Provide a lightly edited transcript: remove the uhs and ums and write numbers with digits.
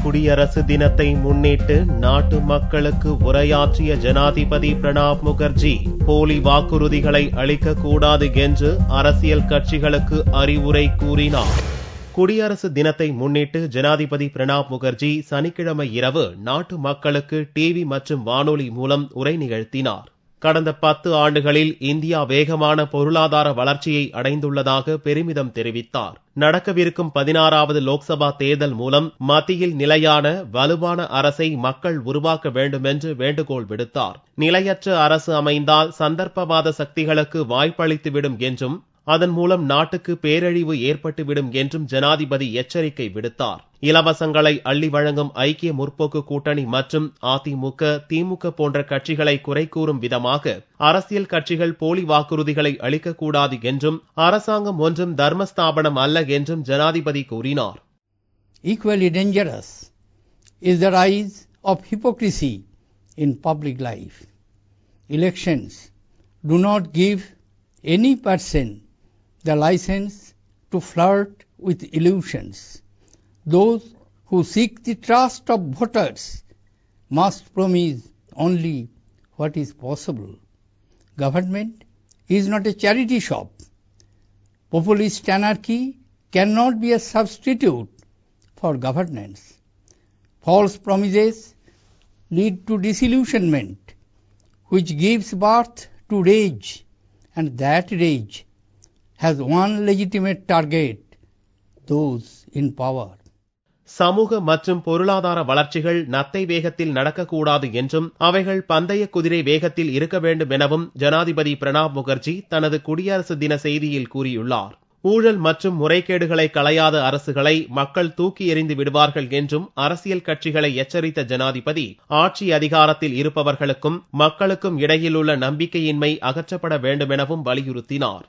குடியரசு தினத்தை முன்னிட்டு நாட்டு மக்களுக்கு உரையாற்றிய ஜனாதிபதி பிரணாப் முகர்ஜி போலி வாக்குறுதிகளை அளிக்கக்கூடாது என்று அரசியல் கட்சிகளுக்கு அறிவுரை கூறினார். குடியரசு தினத்தை முன்னிட்டு ஜனாதிபதி பிரணாப் முகர்ஜி சனிக்கிழமை இரவு நாட்டு மக்களுக்கு டிவி மற்றும் வானொலி மூலம் உரை நிகழ்த்தினார். கடந்த 10 ஆண்டுகளில் இந்தியா வேகமான பொருளாதார வளர்ச்சியை அடைந்துள்ளதாக பெருமிதம் தெரிவித்தார். நடக்கவிருக்கும் 16வது லோக்சபா தேர்தல் மூலம் மத்தியில் நிலையான வலுவான அரசை மக்கள் உருவாக்க வேண்டும் என்று வேண்டுகோள் விடுத்தார். நிலையற்ற அரசு அமைந்தால் சந்தர்ப்பவாத சக்திகளுக்கு வாய்ப்பளித்துவிடும் என்றும் அதன் மூலம் நாட்டுக்கு பேரழிவு ஏற்பட்டுவிடும் என்றும் ஜனாதிபதி எச்சரிக்கை விடுத்தார். இலவசங்களை அள்ளி வழங்கும் ஐக்கிய முற்போக்கு கூட்டணி மற்றும் அதிமுக, திமுக போன்ற கட்சிகளை குறை கூறும் விதமாக அரசியல் கட்சிகள் போலி வாக்குறுதிகளை அளிக்கக்கூடாது என்றும் அரசாங்கம் ஒன்றும் தர்மஸ்தாபனம் அல்ல என்றும் ஜனாதிபதி கூறினார். Equally dangerous is the rise of hypocrisy in public life. Elections do not give any person the license to flirt with illusions. Those who seek the trust of voters must promise only what is possible. Government is not a charity shop. Populist anarchy cannot be a substitute for governance. False promises lead to disillusionment, which gives birth to rage, and that rage has one legitimate target, those in power. சமூக மற்றும் பொருளாதார வளர்ச்சிகள் நத்தை வேகத்தில் நடக்கக்கூடாது என்றும் அவைகள் பந்தய குதிரை வேகத்தில் இருக்க வேண்டும் எனவும் ஜனாதிபதி பிரணாப் முகர்ஜி தனது குடியரசு தின செய்தியில் கூறியுள்ளார். ஊழல் மற்றும் முறைகேடுகளை களையாத அரசுகளை மக்கள் தூக்கி எறிந்து விடுவார்கள் என்றும் அரசியல் கட்சிகளை எச்சரித்த ஜனாதிபதி ஆட்சி அதிகாரத்தில் இருப்பவர்களுக்கும் மக்களுக்கும் இடையிலுள்ள நம்பிக்கையின்மை அகற்றப்பட வேண்டும் எனவும் வலியுறுத்தினார்.